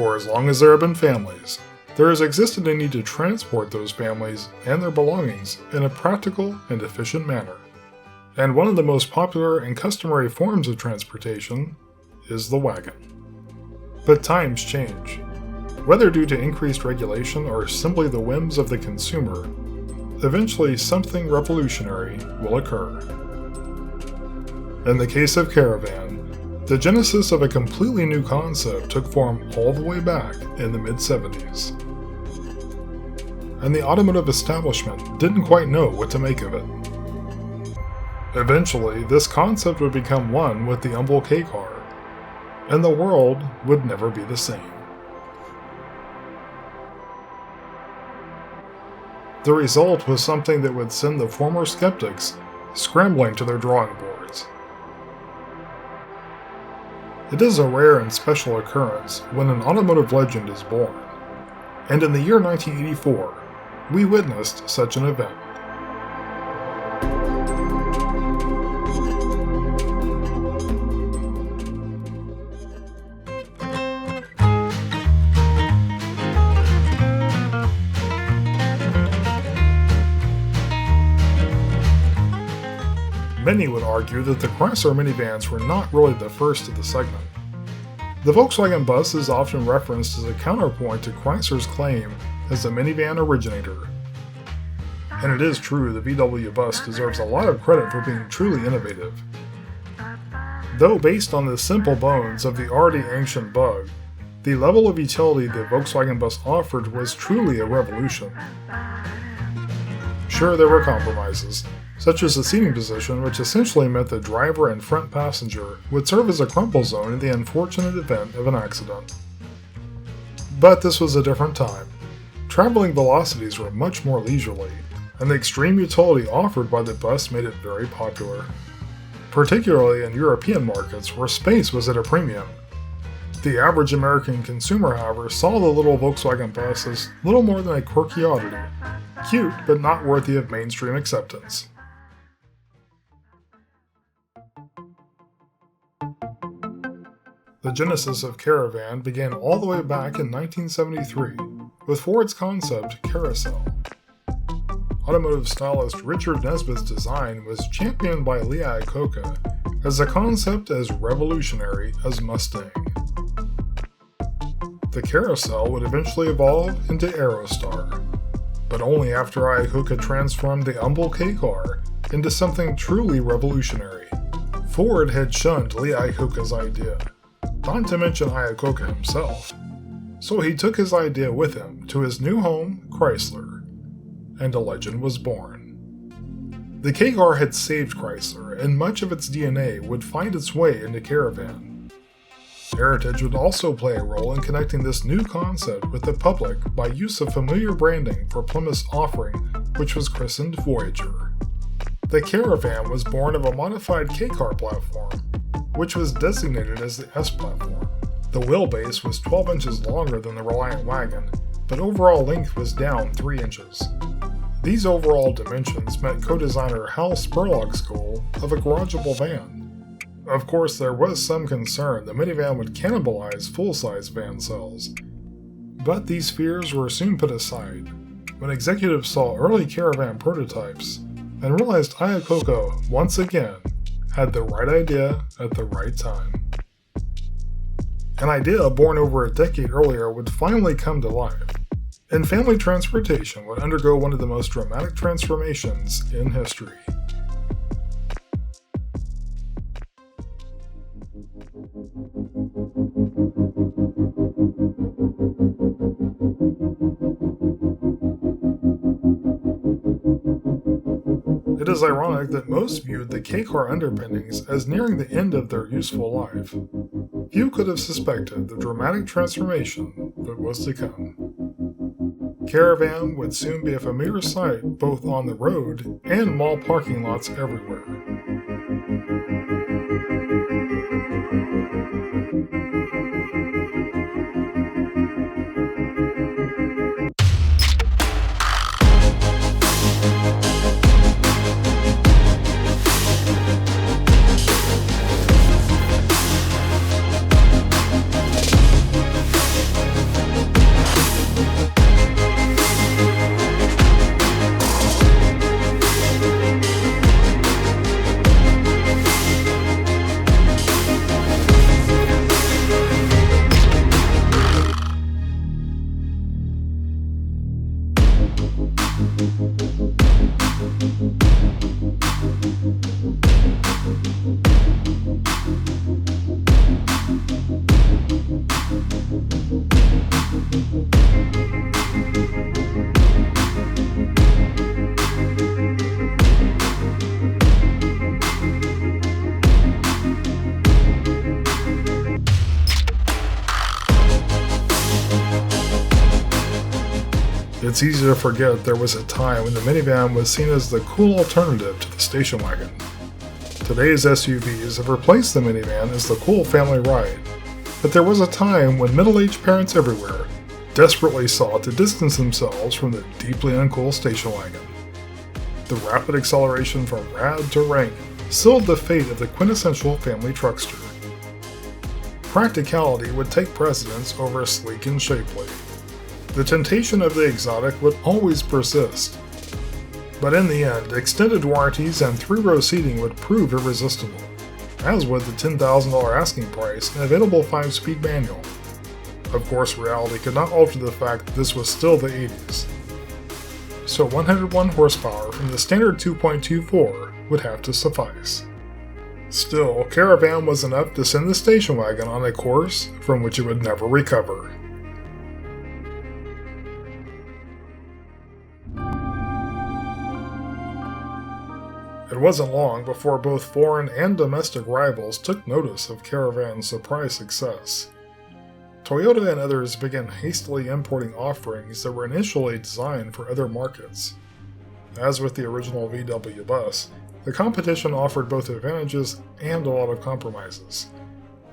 For as long as there have been families, there has existed a need to transport those families and their belongings in a practical and efficient manner. And one of the most popular and customary forms of transportation is the wagon. But times change. Whether due to increased regulation or simply the whims of the consumer, eventually something revolutionary will occur. In the case of Caravan, the genesis of a completely new concept took form all the way back in the mid-70s. And the automotive establishment didn't quite know what to make of it. Eventually, this concept would become one with the Humble K-Car, and the world would never be the same. The result was something that would send the former skeptics scrambling to their drawing boards. It is a rare and special occurrence when an automotive legend is born, and in the year 1984, we witnessed such an event. Many would argue that the Chrysler minivans were not really the first of the segment. The Volkswagen bus is often referenced as a counterpoint to Chrysler's claim as the minivan originator. And it is true the VW bus deserves a lot of credit for being truly innovative. Though based on the simple bones of the already ancient Bug, the level of utility the Volkswagen bus offered was truly a revolution. Sure, there were compromises, such as the seating position, which essentially meant the driver and front passenger would serve as a crumple zone in the unfortunate event of an accident. But this was a different time. Traveling velocities were much more leisurely, and the extreme utility offered by the bus made it very popular, particularly in European markets where space was at a premium. The average American consumer, however, saw the little Volkswagen bus as little more than a quirky oddity, cute but not worthy of mainstream acceptance. The genesis of Caravan began all the way back in 1973 with Ford's concept Carousel. Automotive stylist Richard Nesbitt's design was championed by Lee Iacocca as a concept as revolutionary as Mustang. The Carousel would eventually evolve into Aerostar, but only after Iacocca transformed the Humble K-Car into something truly revolutionary. Ford had shunned Lee Iacocca's idea, not to mention Iacocca himself, so he took his idea with him to his new home, Chrysler, and a legend was born. The K-Car had saved Chrysler, and much of its DNA would find its way into Caravan. Heritage would also play a role in connecting this new concept with the public by use of familiar branding for Plymouth's offering, which was christened Voyager. The Caravan was born of a modified K-Car platform, which was designated as the S platform. The wheelbase was 12 inches longer than the Reliant wagon, but overall length was down 3 inches. These overall dimensions met co-designer Hal Spurlock's goal of a garageable van. Of course, there was some concern the minivan would cannibalize full-size van cells, but these fears were soon put aside when executives saw early Caravan prototypes and realized Iacocca, once again, had the right idea at the right time. An idea born over a decade earlier would finally come to life, and family transportation would undergo one of the most dramatic transformations in history. It is ironic that most viewed the K-Car underpinnings as nearing the end of their useful life. Few could have suspected the dramatic transformation that was to come. Caravan would soon be a familiar sight both on the road and mall parking lots everywhere. It's easy to forget there was a time when the minivan was seen as the cool alternative to the station wagon. Today's SUVs have replaced the minivan as the cool family ride, but there was a time when middle-aged parents everywhere desperately sought to distance themselves from the deeply uncool station wagon. The rapid acceleration from rad to rank sealed the fate of the quintessential family truckster. Practicality would take precedence over sleek and shapely. The temptation of the exotic would always persist. But in the end, extended warranties and 3-row seating would prove irresistible, as would the $10,000 asking price and available 5-speed manual. Of course, reality could not alter the fact that this was still the 80s. So 101 horsepower from the standard 2.24 would have to suffice. Still, Caravan was enough to send the station wagon on a course from which it would never recover. It wasn't long before both foreign and domestic rivals took notice of Caravan's surprise success. Toyota and others began hastily importing offerings that were initially designed for other markets. As with the original VW bus, the competition offered both advantages and a lot of compromises.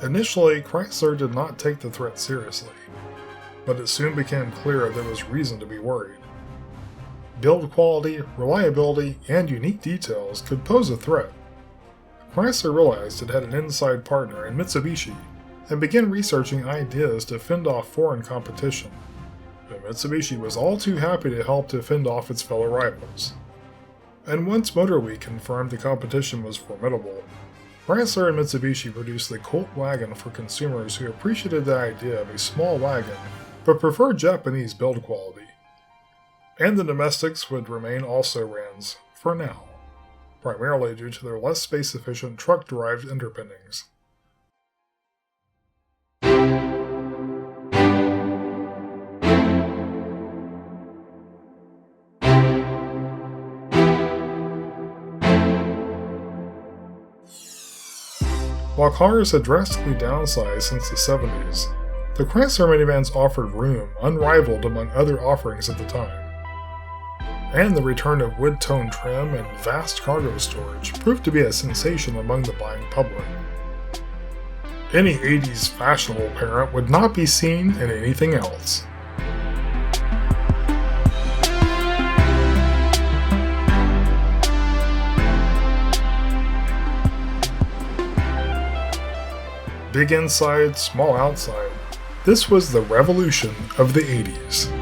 Initially, Chrysler did not take the threat seriously, but it soon became clear there was reason to be worried. Build quality, reliability, and unique details could pose a threat. Chrysler realized it had an inside partner in Mitsubishi and began researching ideas to fend off foreign competition. But Mitsubishi was all too happy to help to fend off its fellow rivals. And once Motor Week confirmed the competition was formidable, Chrysler and Mitsubishi produced the Colt wagon for consumers who appreciated the idea of a small wagon but preferred Japanese build quality. And the domestics would remain also-rans, for now, primarily due to their less space-efficient truck-derived underpinnings. While cars had drastically downsized since the 70s, the Chrysler minivans offered room unrivaled among other offerings at the time. And the return of wood-tone trim and vast cargo storage proved to be a sensation among the buying public. Any 80s fashionable parent would not be seen in anything else. Big inside, small outside, this was the revolution of the 80s.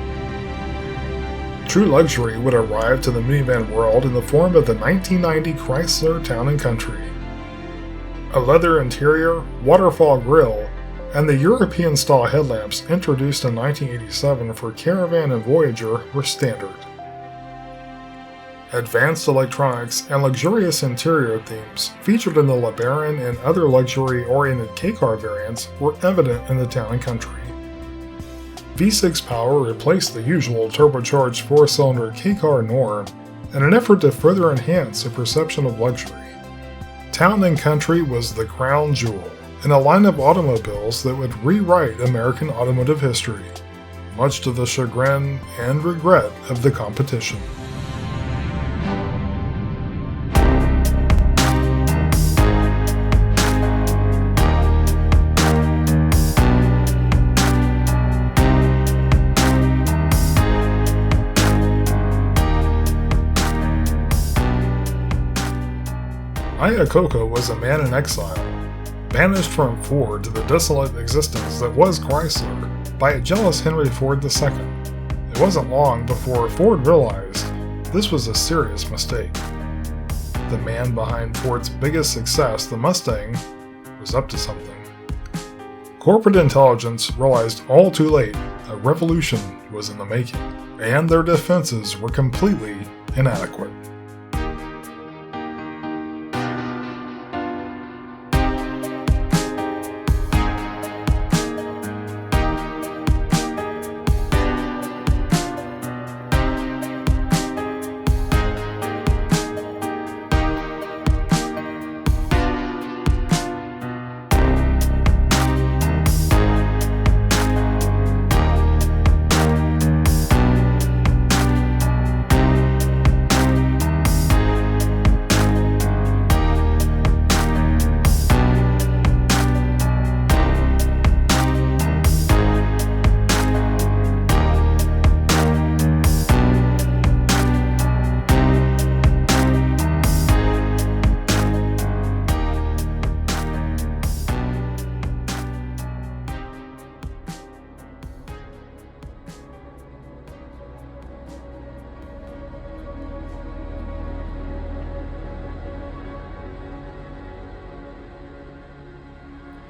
True luxury would arrive to the minivan world in the form of the 1990 Chrysler Town & Country. A leather interior, waterfall grille, and the European-style headlamps introduced in 1987 for Caravan and Voyager were standard. Advanced electronics and luxurious interior themes featured in the LeBaron and other luxury-oriented K-car variants were evident in the Town & Country. V6 power replaced the usual turbocharged 4-cylinder K-car norm in an effort to further enhance the perception of luxury. Town & Country was the crown jewel in a line of automobiles that would rewrite American automotive history, much to the chagrin and regret of the competition. Iacocca was a man in exile, banished from Ford to the desolate existence that was Chrysler by a jealous Henry Ford II. It wasn't long before Ford realized this was a serious mistake. The man behind Ford's biggest success, the Mustang, was up to something. Corporate intelligence realized all too late a revolution was in the making, and their defenses were completely inadequate.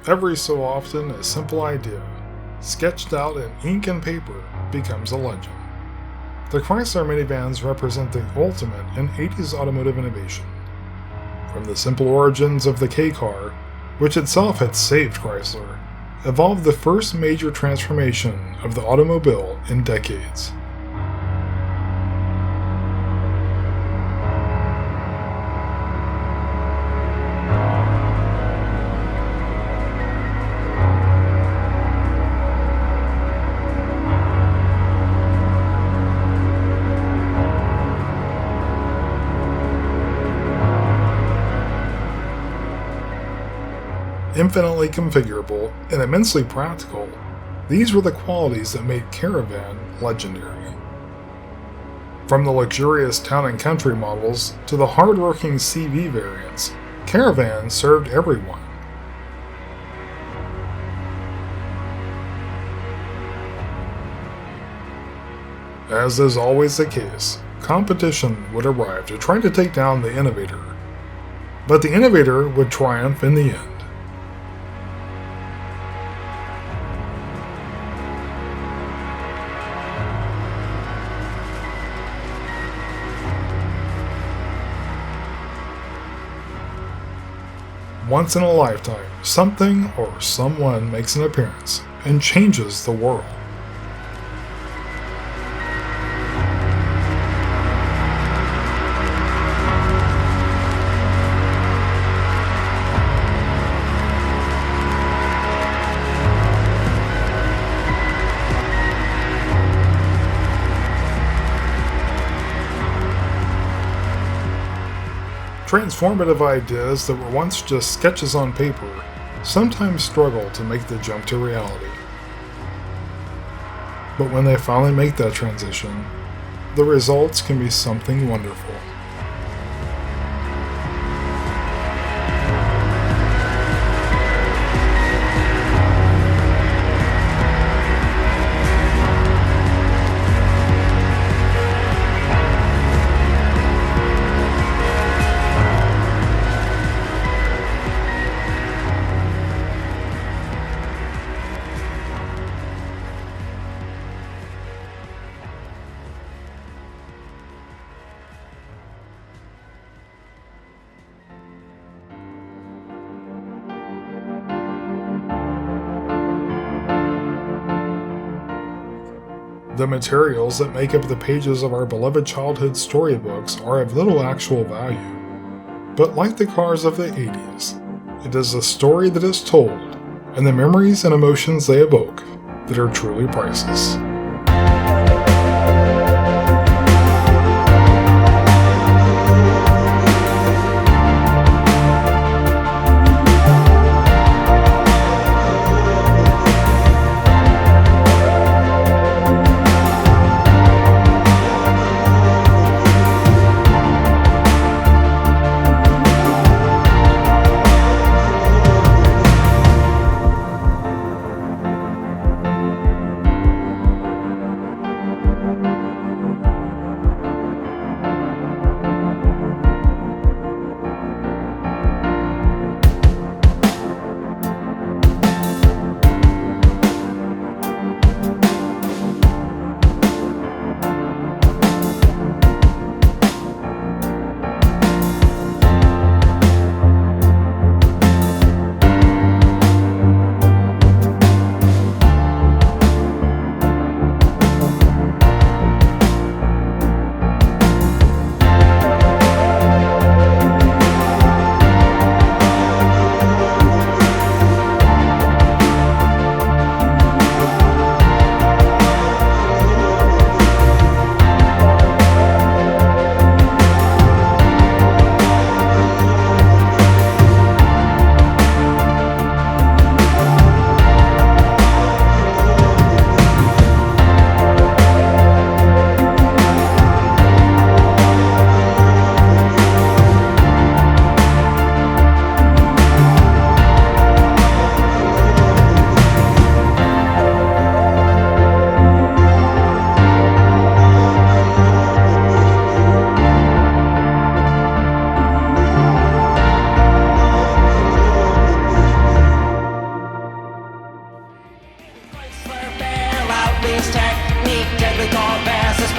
Every so often, a simple idea, sketched out in ink and paper, becomes a legend. The Chrysler minivans represent the ultimate in 80s automotive innovation. From the simple origins of the K-car, which itself had saved Chrysler, evolved the first major transformation of the automobile in decades. Infinitely configurable and immensely practical, these were the qualities that made Caravan legendary. From the luxurious town and country models to the hard-working CV variants, Caravan served everyone. As is always the case, competition would arrive to try to take down the innovator, but the innovator would triumph in the end. Once in a lifetime, something or someone makes an appearance and changes the world. Transformative ideas that were once just sketches on paper sometimes struggle to make the jump to reality. But when they finally make that transition, the results can be something wonderful. The materials that make up the pages of our beloved childhood storybooks are of little actual value. But like the cars of the 80s, it is the story that is told and the memories and emotions they evoke that are truly priceless.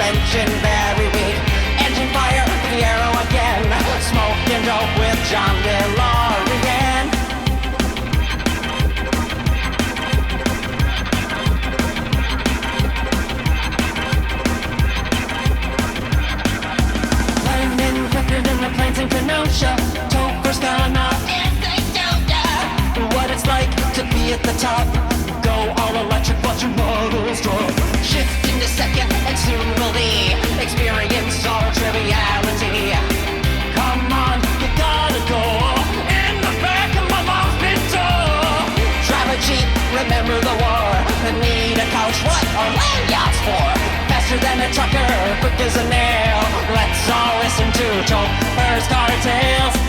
suspension very weak. Engine fire, the arrow again. Smoke and dope with John DeLorean. Landing quicker than the planes in Kenosha. Topher's gonna what it's like to be at the top. Go all electric, watch your models drop. Shift into second and soon will be experience all triviality. Come on, you gotta go in the back of my mom's Pinto. Drive a Jeep, remember the war. Need a couch, what are land yachts for? Faster than a trucker, quick as a nail. Let's all listen to Topher's Car Tales.